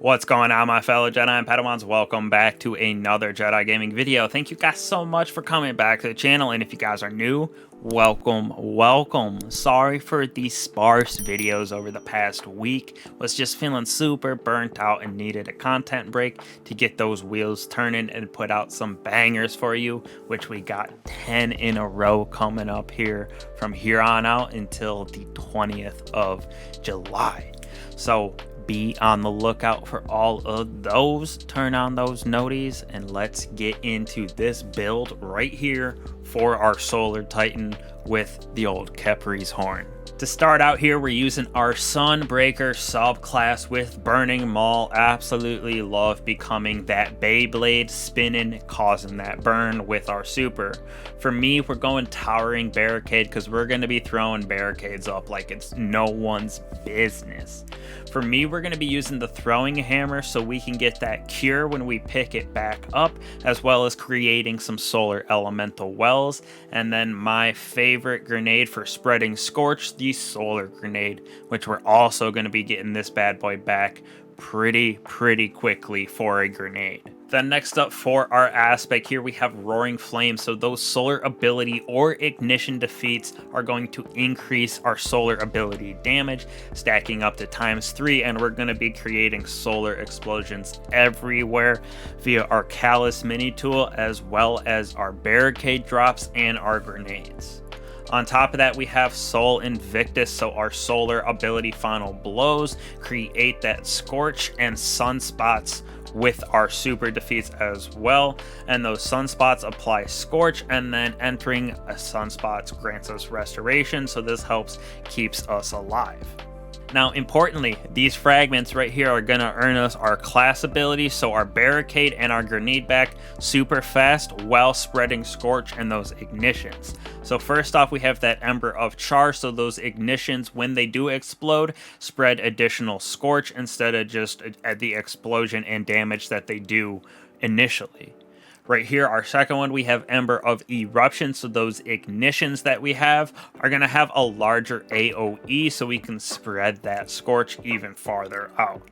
What's going on, my fellow Jedi and Padawans? Welcome back to another Jedi gaming video. Thank you guys so much for coming back to the channel, and if you guys are new, welcome. Sorry for the sparse videos over the past week. Was just feeling super burnt out and needed a content break to get those wheels turning and put out some bangers for you, which we got 10 in a row coming up here from here on out until the 20th of July. So be on the lookout for all of those. Turn on those noties and let's get into this build right here for our Solar Titan with the old Khepri's Horn. To start out here, we're using our Sunbreaker subclass with Burning Maul. Absolutely love becoming that Beyblade, spinning, causing that burn with our super. For me, we're going Towering Barricade because we're going to be throwing barricades up like it's no one's business. For me, we're going to be using the Throwing Hammer so we can get that cure when we pick it back up, as well as creating some Solar Elemental Wells. And then my favorite grenade for spreading Scorch, the Solar Grenade, which we're also going to be getting this bad boy back pretty quickly for a grenade. Then next up for our aspect here, we have Roaring Flame. So those solar ability or ignition defeats are going to increase our solar ability damage, stacking up to ×3, and we're going to be creating solar explosions everywhere via our Callus mini tool, as well as our Barricade drops and our grenades. On top of that, we have Soul Invictus, so our solar ability final blows create that Scorch and Sunspots with our super defeats as well, and those sunspots apply Scorch, and then entering a sunspots grants us restoration, so this helps keeps us alive. Now, importantly, these fragments right here are going to earn us our class ability, so our Barricade and our grenade back super fast while spreading Scorch and those ignitions. So first off, we have that Ember of Char, so those ignitions, when they do explode, spread additional Scorch instead of just at the explosion and damage that they do initially. Right here, our second one, we have Ember of Eruption, so those ignitions that we have are going to have a larger AoE, so we can spread that Scorch even farther out.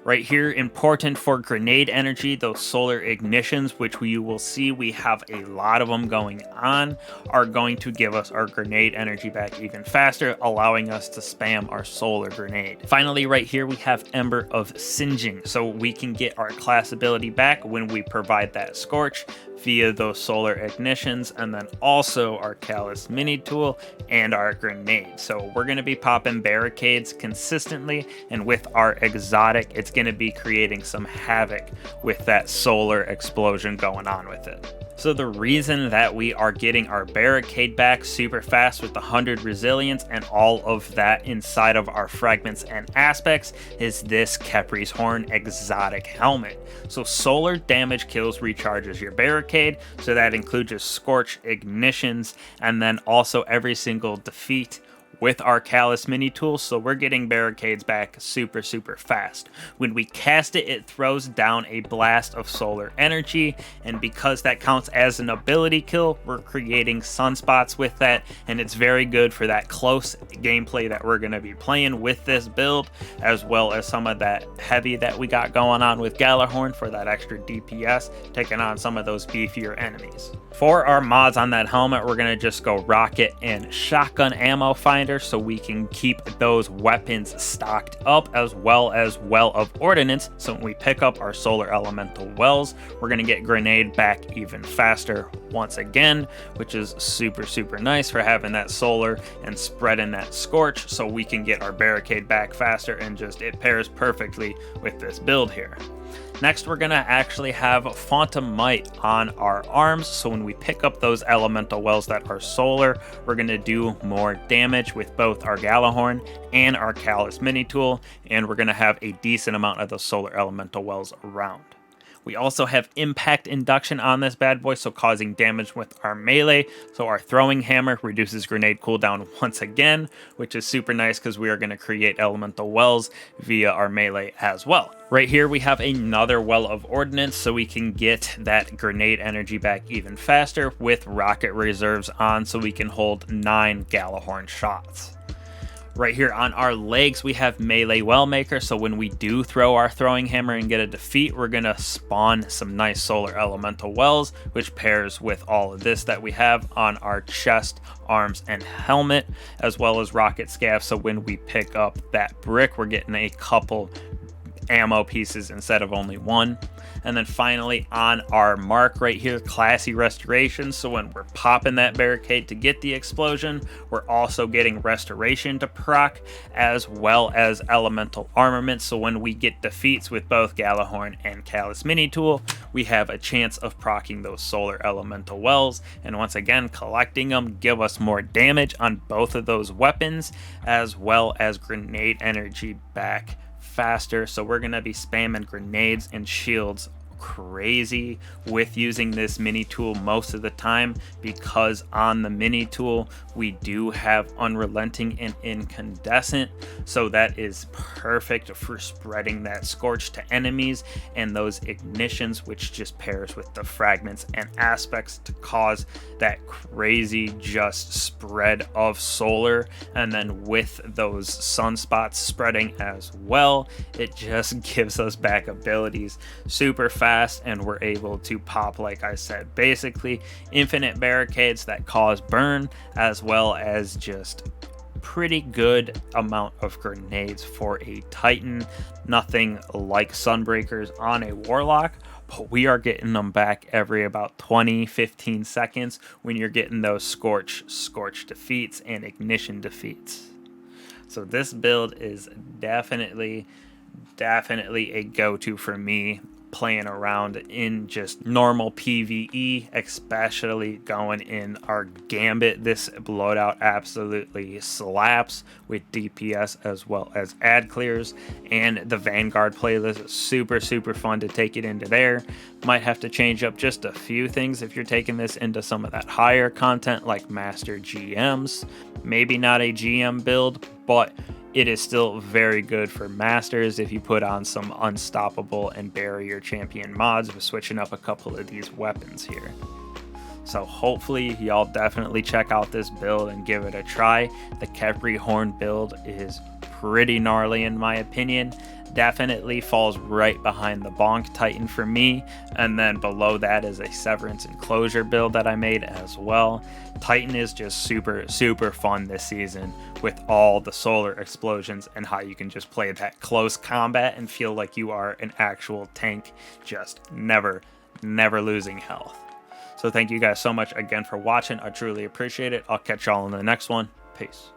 Right here, important for grenade energy, those solar ignitions, which you will see we have a lot of them going on, are going to give us our grenade energy back even faster, allowing us to spam our solar grenade. Finally, right here, we have Ember of Singeing, so we can get our class ability back when we provide that Scorch via those solar ignitions, and then also our Callus mini tool and our grenade. So we're going to be popping barricades consistently, and with our exotic, it's going to be creating some havoc with that solar explosion going on with it. So the reason that we are getting our Barricade back super fast with 100 resilience and all of that inside of our fragments and aspects is this Khepri's Horn exotic helmet. So solar damage kills recharges your Barricade, so that includes your Scorch, ignitions, and then also every single defeat with our Callus mini tool, so we're getting barricades back super fast. When we cast it, it throws down a blast of solar energy, and because that counts as an ability kill, we're creating sunspots with that, and it's very good for that close gameplay that we're going to be playing with this build, as well as some of that heavy that we got going on with Gjallarhorn for that extra DPS, taking on some of those beefier enemies. For our mods on that helmet, we're going to just go rocket and shotgun ammo finder, so we can keep those weapons stocked up, as well as Well of Ordnance, so when we pick up our solar elemental wells, we're going to get grenade back even faster once again, which is super nice for having that solar and spreading that Scorch, so we can get our Barricade back faster, and just it pairs perfectly with this build here. Next, we're going to actually have Phantom Might on our arms, so when we pick up those elemental wells that are solar, we're going to do more damage with both our Gjallarhorn and our Callus mini tool, and we're going to have a decent amount of those solar elemental wells around. We also have impact induction on this bad boy, so causing damage with our melee. So our throwing hammer reduces grenade cooldown once again, which is super nice because we are going to create elemental wells via our melee as well. Right here we have another Well of Ordnance, so we can get that grenade energy back even faster with rocket reserves on, so we can hold 9 Gjallarhorn shots. Right here on our legs, we have Melee Wellmaker, so when we do throw our throwing hammer and get a defeat, we're going to spawn some nice solar elemental wells, which pairs with all of this that we have on our chest, arms, and helmet, as well as rocket scav, so when we pick up that brick, we're getting a couple ammo pieces instead of only one. And then finally on our mark right here, classy restoration, so when we're popping that barricade to get the explosion, we're also getting restoration to proc, as well as elemental armament, so when we get defeats with both Gjallarhorn and Callus mini tool, we have a chance of proccing those solar elemental wells, and once again collecting them give us more damage on both of those weapons, as well as grenade energy back faster. So we're gonna be spamming grenades and shields crazy with using this mini tool most of the time, because on the mini tool we do have unrelenting and incandescent, so that is perfect for spreading that scorch to enemies, and those ignitions, which just pairs with the fragments and aspects to cause that crazy just spread of solar, and then with those sunspots spreading as well, it just gives us back abilities super fast, and we're able to pop, like I said, basically infinite barricades that cause burn, as well as just pretty good amount of grenades for a Titan. Nothing like Sunbreakers on a Warlock, but we are getting them back every about 20-15 seconds when you're getting those scorch defeats and ignition defeats. So this build is definitely a go-to for me playing around in just normal PvE, especially going in our Gambit. This loadout absolutely slaps with DPS as well as ad clears, and the Vanguard playlist is super fun to take it into there. Might have to change up just a few things if you're taking this into some of that higher content like Master GMs. Maybe not a GM build, but it is still very good for Masters if you put on some Unstoppable and Barrier Champion mods with switching up a couple of these weapons here. So hopefully y'all definitely check out this build and give it a try. The Khepri Horn build is pretty gnarly in my opinion. Definitely falls right behind the Bonk Titan for me, and then below that is a Severance Enclosure build that I made as well. Titan is just super fun this season with all the solar explosions and how you can just play that close combat and feel like you are an actual tank, just never losing health. So thank you guys so much again for watching. I truly appreciate it. I'll catch y'all in the next one. Peace.